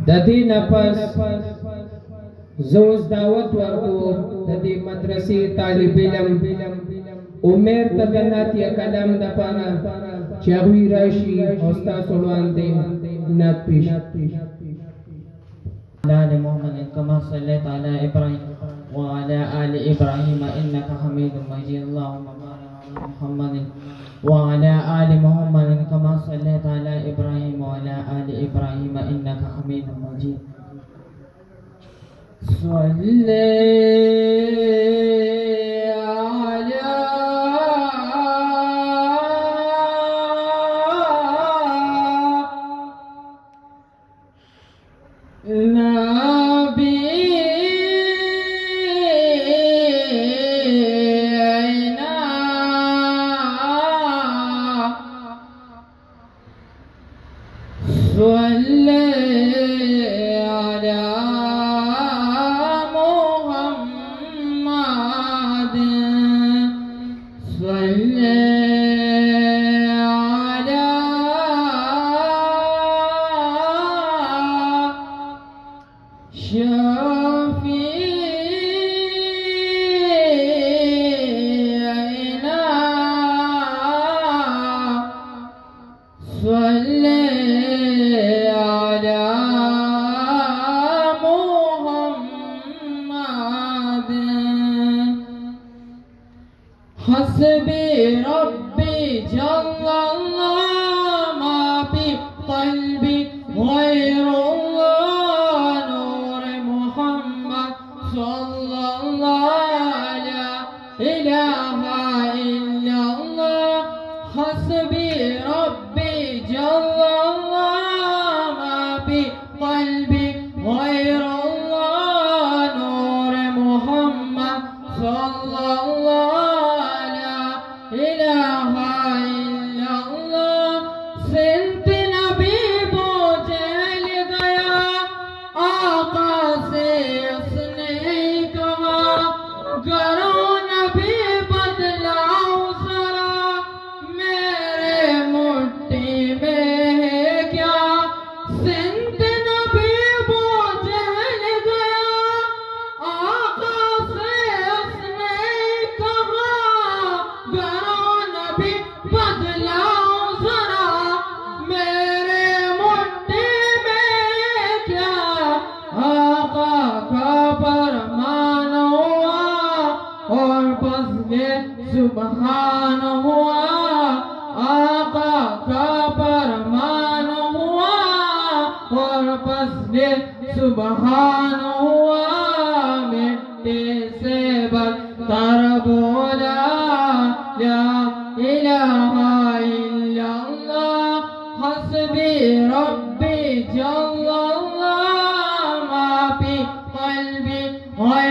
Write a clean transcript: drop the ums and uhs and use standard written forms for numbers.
ददी नफस जोज दावत वर्को ददी मद्रसे तालिब इल्म उमेर तगनात या कलम दपाना चहुई राशि होस्ता सुलवांदे नात पेश आले मोहम्मद कमा सल्लैता अला इब्राहिम व अला आलि इब्राहिम इन्नका हमीदुम मजीद अल्लाहुम्मा बारिक अला मुहम्मद व अला आलि मुहम्मद कमा सल्लैता अला इब्राहिम व अला आलि इब्राहिम इन्नका हमीदुम मजीद सल्ले Hoy